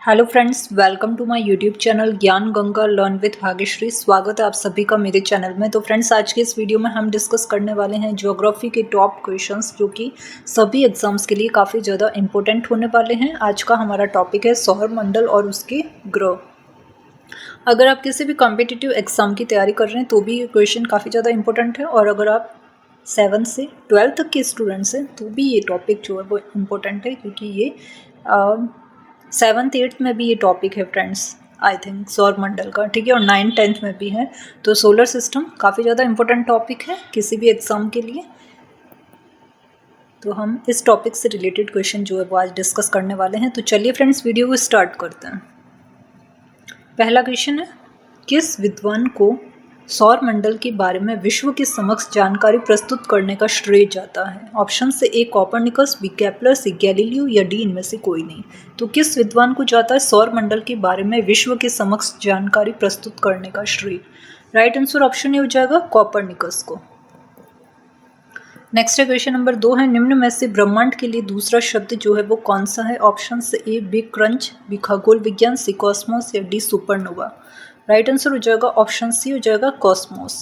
Hello friends, welcome to my YouTube channel Gyan Ganga learn with Bhagyashree. स्वागत है आप सभी का मेरे चैनल में। तो फ्रेंड्स, आज के इस वीडियो में हम डिस्कस करने वाले हैं ज्योग्राफी के टॉप क्वेश्चंस जो कि सभी एग्जाम्स के लिए काफ़ी ज़्यादा इंपॉर्टेंट होने वाले हैं। आज का हमारा टॉपिक है सौर मंडल और उसके ग्रह। अगर आप किसी भी कॉम्पिटिटिव एग्जाम की तैयारी कर रहे हैं तो भी ये क्वेश्चन काफ़ी ज़्यादा इंपॉर्टेंट है, और अगर आप 7 से 12 तक के स्टूडेंट्स हैं तो भी ये टॉपिक जो है वो इम्पोर्टेंट है, क्योंकि ये 7th 8th में भी ये टॉपिक है फ्रेंड्स, आई थिंक सौर मंडल का, ठीक है, और 9th 10th में भी है। तो सोलर सिस्टम काफ़ी ज़्यादा इंपॉर्टेंट टॉपिक है किसी भी एग्ज़ाम के लिए। तो हम इस टॉपिक से रिलेटेड क्वेश्चन जो है वो आज डिस्कस करने वाले हैं। तो चलिए फ्रेंड्स, वीडियो को स्टार्ट करते हैं। पहला क्वेश्चन है, किस विद्वान को सौर मंडल के बारे में विश्व के समक्ष जानकारी प्रस्तुत करने का श्रेय जाता है? ऑप्शन से ए कोपरनिकस, बी केपलर, सी गैलीलियो या डी इनमें से कोई नहीं। तो किस विद्वान को जाता है सौर मंडल के बारे में विश्व के समक्ष जानकारी प्रस्तुत करने का श्रेय? राइट आंसर ऑप्शन ए हो जाएगा कोपरनिकस को। नेक्स्ट क्वेश्चन नंबर 2 है, निम्न में से ब्रह्मांड के लिए दूसरा शब्द जो है वो कौन सा है? ऑप्शन से ए बिग क्रंच, बी खगोल विज्ञान, सी कॉस्मोस या डी सुपरनोवा। राइट आंसर हो जाएगा ऑप्शन सी हो जाएगा कॉस्मोस।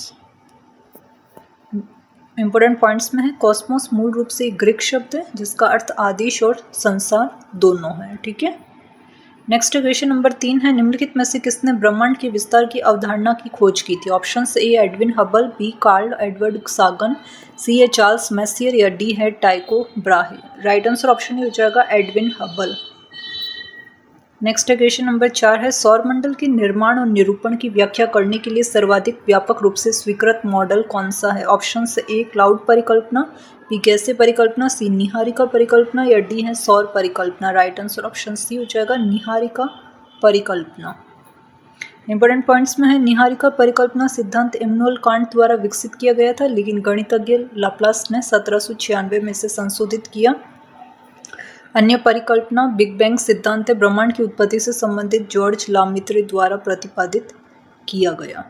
इंपॉर्टेंट पॉइंट्स में है, कॉस्मोस मूल रूप से एक ग्रीक शब्द है जिसका अर्थ आदेश और संसार दोनों है, ठीक है। नेक्स्ट क्वेश्चन नंबर 3 है, निम्नलिखित में से किसने ब्रह्मांड के विस्तार की अवधारणा की खोज की थी? Option A Edwin Hubble, B Carl Edward Sagan, C है चार्ल्स मैसियर या डी है Tycho Brahe. Right answer option A हो जाएगा Edwin Hubble. Next question number 4 है, सौरमंडल के निर्माण और निरूपण की व्याख्या करने के लिए सर्वाधिक व्यापक रूप से स्वीकृत मॉडल कौन सा है? ऑप्शन से ए क्लाउड परिकल्पना, बी गैसीय परिकल्पना, सी निहारिका परिकल्पना या डी है सौर परिकल्पना। राइट आंसर ऑप्शन सी हो जाएगा निहारिका परिकल्पना। इंपॉर्टेंट पॉइंट्स में है, निहारिका परिकल्पना सिद्धांत इमैनुअल कांट द्वारा विकसित किया गया था, लेकिन गणितज्ञ लाप्लास ने 1796 में इसे संशोधित किया। अन्य परिकल्पना बिग बैंग सिद्धांत है, ब्रह्मांड की उत्पत्ति से संबंधित जॉर्ज लामित्रे द्वारा प्रतिपादित किया गया।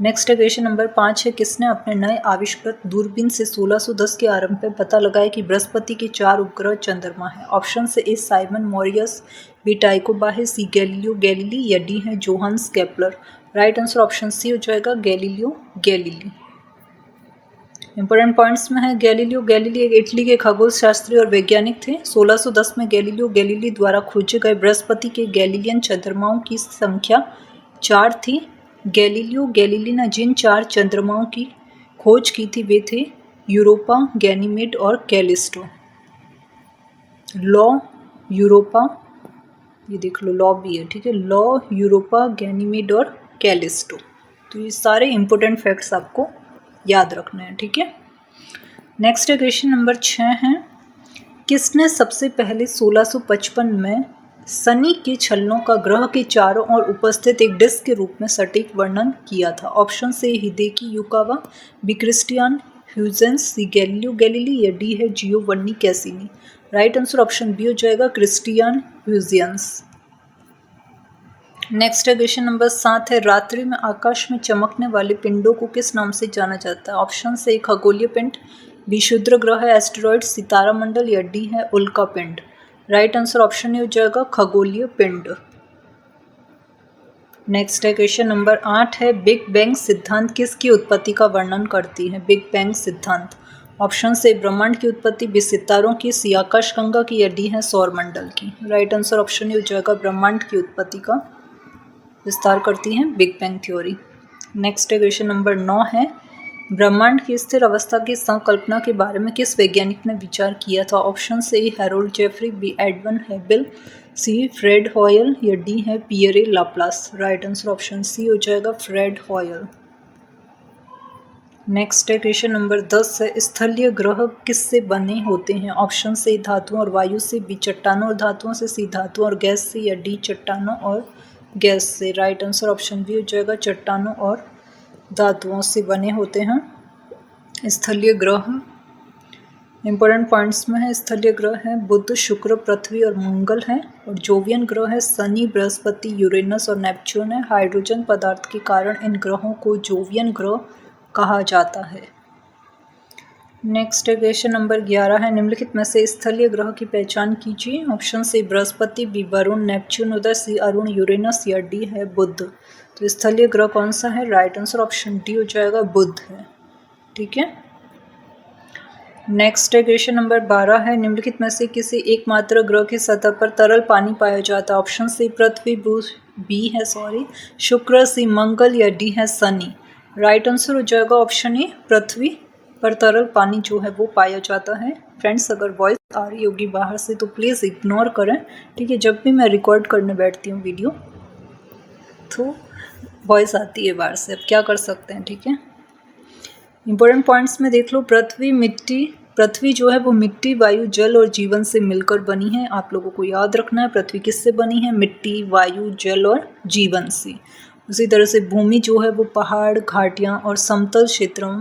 नेक्स्ट क्वेश्चन नंबर 5 है, किसने अपने नए आविष्कृत दूरबीन से 1610 के आरंभ में पता लगाया कि बृहस्पति के 4 उपग्रह चंद्रमा है? ऑप्शन से A Simon Marius, B Tycho Brahe, C Galileo Galilei या डी है Johannes Kepler. Right answer option C हो जाएगा गैलीलियो गैलीली। इंपॉर्टेंट पॉइंट्स में है, गैलीलियो गैलीली एक इटली के खगोल शास्त्री और वैज्ञानिक थे। 1610 में गैलीलियो गैलीली द्वारा खोजे गए बृहस्पति के गैलीलियन चंद्रमाओं की संख्या 4 थी। गैलीलियो गैलीली ने जिन 4 चंद्रमाओं की खोज की थी वे थे यूरोपा, गैनीमेड और कैलिस्टो। लॉ यूरोपा, ये देख लो लॉ भी है, ठीक है, लॉ यूरोपा, गैनीमेड और कैलिस्टो। तो ये सारे इंपॉर्टेंट फैक्ट्स आपको याद रखना है, ठीक है। नेक्स्ट क्वेश्चन नंबर 6 है, किसने सबसे पहले 1655 में शनि के छल्लों का ग्रह के चारों ओर उपस्थित एक डिस्क के रूप में सटीक वर्णन किया था? ऑप्शन से Hideki Yukawa, B Christiaan Huygens, C Galileo Galilei या डी है Giovanni Cassini. Right answer option B हो जाएगा Christiaan Huygens. Next question number 7 है, रात्रि में आकाश में चमकने वाले पिंडों को किस नाम से जाना जाता है? ऑप्शन से खगोलीय पिंड, बी क्षुद्र ग्रह एस्टेरॉइड, सी तारामंडल या डी है उल्का पिंड। राइट आंसर ऑप्शन ए हो जाएगा खगोलीय पिंड। नेक्स्ट क्वेश्चन नंबर 8 है, बिग बैंग सिद्धांत किसकी उत्पत्ति का वर्णन करती है? बिग बैंग सिद्धांत। ऑप्शन से ब्रह्मांड की उत्पत्ति, बी सितारों की, सी आकाशगंगा की या डी है सौरमंडल की। राइट आंसर ऑप्शन ए हो जाएगा ब्रह्मांड की उत्पत्ति का विस्तार करती हैं big bang theory. Next question number 9 है, ब्रह्मांड की स्थिर अवस्था की संकल्पना के बारे में किस वैज्ञानिक ने विचार किया था? ऑप्शन से Harold Jeffreys, B Edwin Hubble, C Fred Hoyle या डी है Pierre Laplace. Right answer option C हो जाएगा Fred Hoyle. Next question number 10 है, स्थलीय ग्रह किससे बने होते हैं? ऑप्शन से धातुओं और वायु से, बी चट्टानों और धातुओं से, सी धातुओं और गैस से या डी चट्टानों और गैस से। राइट आंसर ऑप्शन बी हो जाएगा चट्टानों और धातुओं से बने होते हैं स्थलीय ग्रह। इंपॉर्टेंट पॉइंट्स में है, स्थलीय ग्रह है बुध, शुक्र, पृथ्वी और मंगल है, और जोवियन ग्रह है शनि, बृहस्पति, यूरेनस और नेपच्यून है। हाइड्रोजन पदार्थ के कारण इन ग्रहों को जोवियन ग्रह कहा जाता है। नेक्स्ट क्वेश्चन नंबर 11 है, निम्नलिखित में से स्थलीय ग्रह की पहचान कीजिए। Option C Brihaspati, B Varun, Neptune, उदय, सी अरुण, यूरेनस या डी है बुध। तो स्थलीय ग्रह कौन सा है? राइट आंसर ऑप्शन डी हो जाएगा, बुध है। ठीक है। नेक्स्ट क्वेश्चन नंबर 12 है, निम्नलिखित में से किसी एकमात्र ग्रह की सतह पर तरल पानी पाया जाता है। ऑप्शन सी पृथ्वी, बी है शुक्र, सी मंगल या डी है शनि। राइट आंसर हो जाएगा ऑप्शन ए, पृथ्वी पर तरल पानी जो है वो पाया जाता है। फ्रेंड्स, अगर वॉइस आ रही होगी बाहर से तो प्लीज़ इग्नोर करें। ठीक है, जब भी मैं रिकॉर्ड करने बैठती हूँ वीडियो तो वॉइस आती है बाहर से, अब क्या कर सकते हैं। ठीक है, इंपॉर्टेंट पॉइंट्स में देख लो। पृथ्वी जो है वो मिट्टी, वायु, जल और जीवन से मिलकर बनी है। आप लोगों को याद रखना है पृथ्वी किससे बनी है? मिट्टी, वायु, जल और जीवन से। उसी तरह से भूमि जो है वो पहाड़, घाटियाँ और समतल क्षेत्रों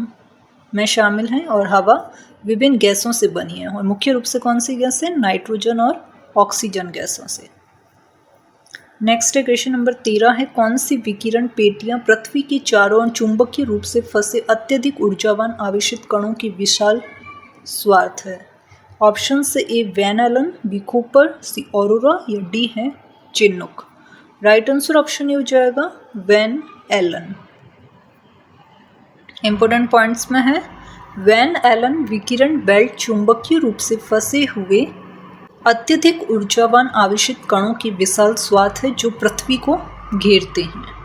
में शामिल है, और हवा विभिन्न गैसों से बनी है। और मुख्य रूप से कौन सी गैस है? नाइट्रोजन और ऑक्सीजन गैसों से। नेक्स्ट क्वेश्चन नंबर 13 है, कौन सी विकिरण पेटियां पृथ्वी के चारों ओर चुंबकीय रूप से फंसे अत्यधिक ऊर्जावान आवेशित कणों की विशाल स्वार्थ है? ऑप्शन से a Van Allen, B Cooper, C aurora या डी है चिन्नुक। राइट आंसर ऑप्शन ए हो जाएगा वैन एलन। इंपॉर्टेंट पॉइंट्स में है, वैन एलन विकिरण बेल्ट चुंबकीय रूप से फंसे हुए अत्यधिक ऊर्जावान आवेशित कणों की विशाल स्वार्थ है जो पृथ्वी को घेरते हैं।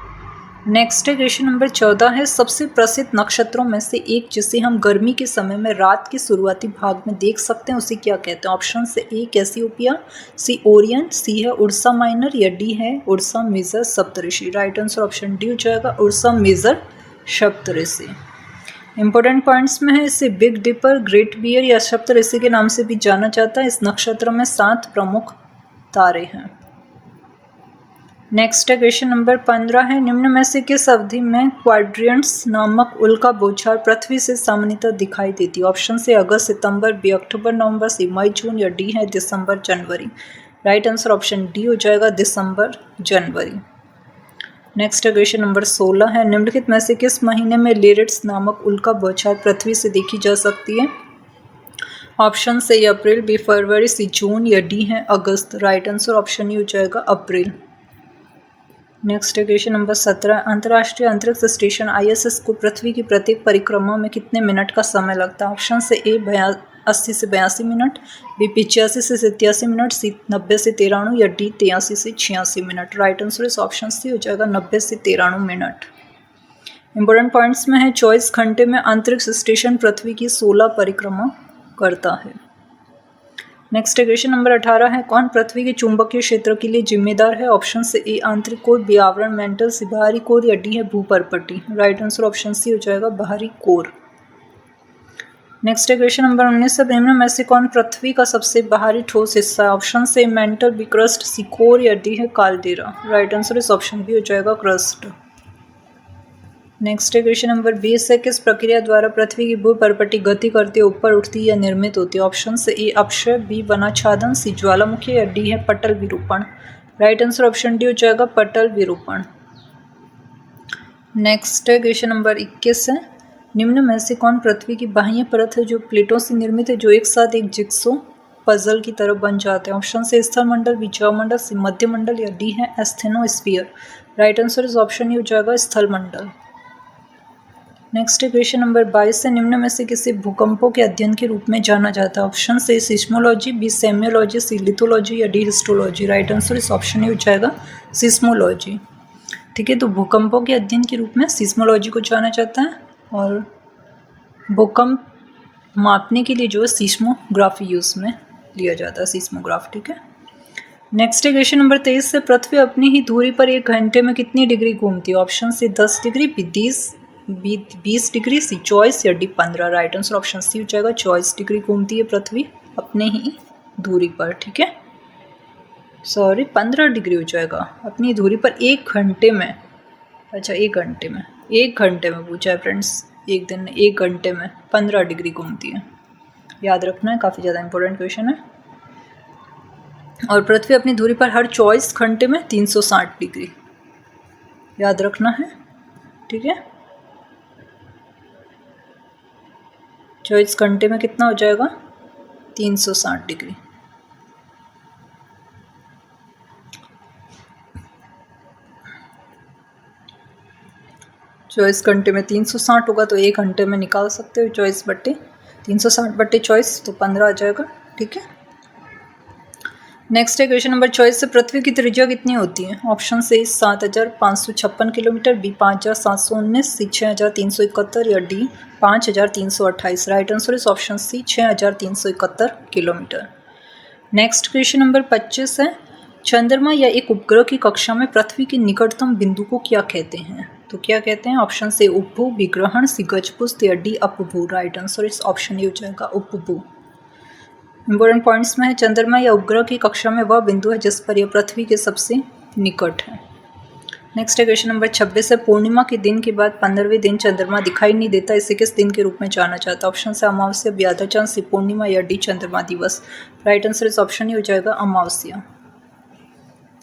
नेक्स्ट क्वेश्चन नंबर 14 है, सबसे प्रसिद्ध नक्षत्रों में से एक जिसे हम गर्मी के समय में रात के शुरुआती भाग में देख सकते हैं उसे क्या कहते हैं? ऑप्शन से ए कैसियोपिया, सी ओरियन, सी है उर्सा माइनर या डी है उर्सा मेजर सप्तऋषि। राइट आंसर ऑप्शन डी हो जाएगा, उर्सा मेजर सप्तऋषि। इंपॉर्टेंट पॉइंट्स में है, इसे बिग डिपर, ग्रेट बियर या सप्तऋषि के नाम से भी जाना जाता है। इस नक्षत्र में 7 प्रमुख तारे हैं। नेक्स्ट क्वेश्चन नंबर 15 है, निम्न में से किस अवधि में क्वाड्रेंट्स नामक उल्का बौछार पृथ्वी से सामान्यतः दिखाई देती है? ऑप्शन से अगस्त, सितंबर, बी अक्टूबर, नवंबर, सी मई, जून या डी है दिसंबर, जनवरी। राइट आंसर ऑप्शन डी हो जाएगा, दिसंबर, जनवरी। नेक्स्ट क्वेश्चन नंबर 16 है, निम्नलिखित में से किस महीने में लेरिड्स नामक उल्का बौछार पृथ्वी से देखी जा सकती है? ऑप्शन से अप्रैल, बी फरवरी, सी जून या डी है अगस्त। राइट आंसर ऑप्शन ई हो जाएगा, अप्रैल। नेक्स्ट क्वेश्चन नंबर 17, अंतर्राष्ट्रीय अंतरिक्ष स्टेशन ISS को पृथ्वी की प्रत्येक परिक्रमा में कितने मिनट का समय लगता है? ऑप्शन से ए 80 से 82 मिनट, बी 85 से 87 मिनट, सी 90 से 93 या डी 83 से 86 minute. Right answer is option C हो जाएगा, 90 से 93 मिनट। इंपॉर्टेंट पॉइंट्स में है, 24 घंटे में अंतरिक्ष स्टेशन पृथ्वी की 16 परिक्रमा करता है। नेक्स्ट क्वेश्चन नंबर 18 है, कौन पृथ्वी के चुंबकीय क्षेत्र के लिए जिम्मेदार है? ऑप्शन से ए आंतरिक कोर, बी आवरण मेंटल, सी बाहरी कोर या डी है भूपर्पटी। राइट आंसर ऑप्शन सी हो जाएगा, बाहरी कोर। नेक्स्ट क्वेश्चन नंबर 19 है, निम्न में से कौन पृथ्वी का सबसे बाहरी ठोस हिस्सा है? ऑप्शन से मेंटल, बी क्रस्ट, सी कोर या डी है caldera. Right answer is option B हो जाएगा, क्रस्ट। नेक्स्ट क्वेश्चन नंबर 20 है, किस प्रक्रिया द्वारा पृथ्वी की भूपर्पटी गति करते ऊपर उठती या निर्मित होती है? ऑप्शन से ए अपक्षय, बी वनाच्छादन, सी ज्वालामुखी या डी है पटल विरूपण। राइट आंसर ऑप्शन डी हो जाएगा, पटल विरूपण। नेक्स्ट क्वेश्चन नंबर 21 है, निम्न में से कौन पृथ्वी की बाह्य परत है जो प्लेटों से निर्मित है जो एक साथ एक जिक्सो पजल की तरह बन जाते हैं? ऑप्शन से स्थल मंडल, बी जव मंडल, सी मध्य मंडल या डी है asthenosphere. Right answer is option ही हो जाएगा, स्थल मंडल। नेक्स्ट क्वेश्चन नंबर 22 है, निम्न में से किसी भूकंपों के अध्ययन के रूप में जाना जाता है? ऑप्शन से सिस्मोलॉजी, बी सेमियोलॉजी, सी लिथोलॉजी या D histology. Right answer is option ही हो जाएगा, सिस्मोलॉजी। ठीक है, तो भूकंपों के अध्ययन के रूप में सिस्मोलॉजी को जाना जाता है, और भूकंप मापने के लिए जो है सिस्मोग्राफी यूज में लिया जाता है, सिस्मोग्राफ। ठीक है। नेक्स्ट क्वेश्चन नंबर 23 से, पृथ्वी अपनी ही दूरी पर 1 घंटे में कितनी डिग्री घूमती है? ऑप्शन से 10 डिग्री, बी 20 डिग्री, सी 24 या D 15। Right answer option C हो जाएगा, 24 डिग्री घूमती है पृथ्वी अपने ही दूरी पर। ठीक है, सॉरी 15 डिग्री हो जाएगा अपनी दूरी पर 1 घंटे में। अच्छा, 1 घंटे में पूछा है फ्रेंड्स, एक दिन में 1 घंटे में 15 डिग्री घूमती है। याद रखना है, काफ़ी ज़्यादा इंपॉर्टेंट क्वेश्चन है। और पृथ्वी अपनी दूरी पर हर 24 घंटे में 360 डिग्री, याद रखना है। ठीक है, 24 घंटे में कितना हो जाएगा 360 डिग्री। चौबीस घंटे में 360 होगा तो 1 घंटे में निकाल सकते हो 24/360/24 तो 15 आ जाएगा। ठीक है। नेक्स्ट है क्वेश्चन नंबर 24 से पृथ्वी की त्रिज्या कितनी होती है? Option A 7,556 kilometre, B 5,719, C 6,371 या D 5,328। Right answer is option C 6,371 kilometre. Next question number 25 है चंद्रमा या एक उपग्रह की कक्षा में पृथ्वी के निकटतम बिंदु को क्या कहते हैं? तो क्या कहते हैं? ऑप्शन ए उपभू, बी ग्रहण, सी गजपुस्त या D अपभू। Right answer is option A हो जाएगा उपभू। इंपॉर्टेंट पॉइंट्स में है चंद्रमा या उपग्रह की कक्षा में वह बिंदु है जिस पर यह पृथ्वी के सबसे निकट है। नेक्स्ट है क्वेश्चन नंबर 26 है पूर्णिमा के दिन के बाद 15वें दिन चंद्रमा दिखाई नहीं देता, इसे किस दिन के रूप में जाना जाता है? ऑप्शन से अमावस्या, बी आधा चांद, सी पूर्णिमा या डी चंद्रमा दिवस। राइट आंसर इस ऑप्शन ही हो जाएगा अमावस्या।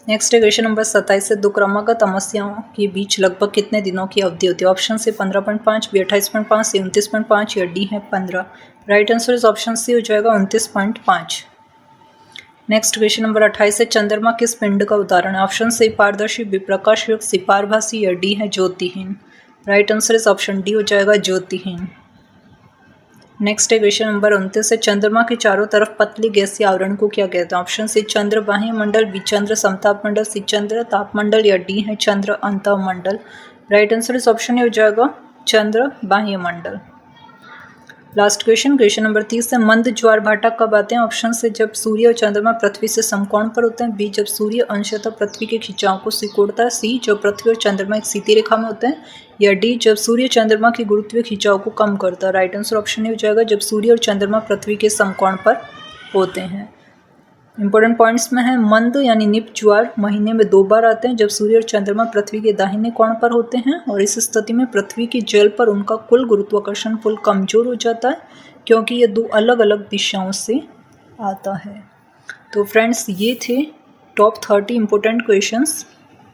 नेक्स्ट है क्वेश्चन नंबर 27 से दो क्रमागत अमावस्याओं के बीच लगभग कितने दिनों की अवधि होती है? ऑप्शन से 15.5, बी 28.5, सी 29.5 या डी है 15। Right answer is option C हो जाएगा 29.5। नेक्स्ट क्वेश्चन नंबर 28 है चंद्रमा किस पिंड का उदाहरण है? ऑप्शन से पारदर्शी, बी प्रकाशयुक्त, सी पारभासी या डी है ज्योतिहीन। Right answer is option D हो जाएगा ज्योतिहीन। नेक्स्ट है क्वेश्चन नंबर 29 है चंद्रमा के चारों तरफ पतली गैसीय आवरण को क्या कहते हैं? ऑप्शन से चंद्र बाह्य मंडल, बी चंद्र समताप मंडल, सी चंद्र तापमंडल या डी है चंद्र अंतःमंडल। राइट आंसर इस ऑप्शन हो जाएगा चंद्र बाह्य मंडल। लास्ट क्वेश्चन नंबर 30 है मंद ज्वार भाटा कब आते हैं? ऑप्शन से जब सूर्य और चंद्रमा पृथ्वी से समकोण पर होते हैं, बी जब सूर्य अंशतः पृथ्वी के खिंचाव को सिकोड़ता है, सी जब पृथ्वी और चंद्रमा एक सीधी रेखा में होते हैं या डी जब सूर्य चंद्रमा के गुरुत्वीय खिंचाव को कम करता है। राइट आंसर ऑप्शन हो जाएगा जब सूर्य और चंद्रमा पृथ्वी के समकोण पर होते हैं। इंपॉर्टेंट पॉइंट्स में है मंद यानी निप ज्वार महीने में 2 बार आते हैं जब सूर्य और चंद्रमा पृथ्वी के दाहिने कोण पर होते हैं और इस स्थिति में पृथ्वी की जल पर उनका कुल गुरुत्वाकर्षण पुल कमजोर हो जाता है क्योंकि ये 2 अलग अलग दिशाओं से आता है। तो फ्रेंड्स ये थे टॉप 30 इंपॉर्टेंट क्वेश्चंस।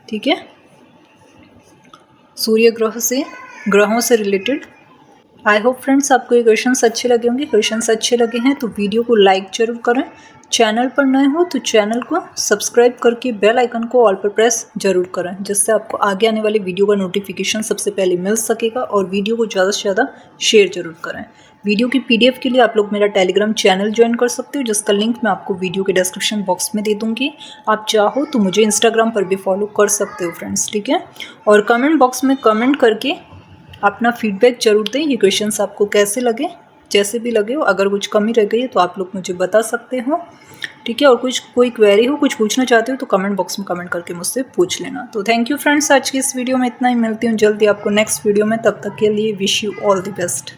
ठीक है, सूर्य ग्रहों से रिलेटेड। आई होप फ्रेंड्स आपको ये क्वेश्चंस अच्छे लगे होंगे। क्वेश्चंस अच्छे लगे हैं तो वीडियो को लाइक जरूर करें। चैनल पर नए हो तो चैनल को सब्सक्राइब करके बेल आइकन को ऑल पर प्रेस जरूर करें जिससे आपको आगे आने वाली वीडियो का नोटिफिकेशन सबसे पहले मिल सकेगा। और वीडियो को ज़्यादा से ज़्यादा शेयर जरूर करें। वीडियो की PDF के लिए आप लोग मेरा टेलीग्राम चैनल ज्वाइन कर सकते हो जिसका लिंक मैं आपको वीडियो के डिस्क्रिप्शन बॉक्स में दे दूँगी। आप चाहो तो मुझे इंस्टाग्राम पर भी फॉलो कर सकते हो फ्रेंड्स। ठीक है, और कमेंट बॉक्स में कमेंट करके अपना फीडबैक जरूर दें। ये क्वेश्चंस आपको कैसे लगे, जैसे भी लगे हो, अगर कुछ कमी रह गई है तो आप लोग मुझे बता सकते हो। ठीक है, और कोई क्वेरी हो, कुछ पूछना चाहते हो तो कमेंट बॉक्स में कमेंट करके मुझसे पूछ लेना। तो थैंक यू फ्रेंड्स, आज की इस वीडियो में इतना ही। मिलती हूँ जल्दी आपको नेक्स्ट वीडियो में। तब तक के लिए wish you all the best.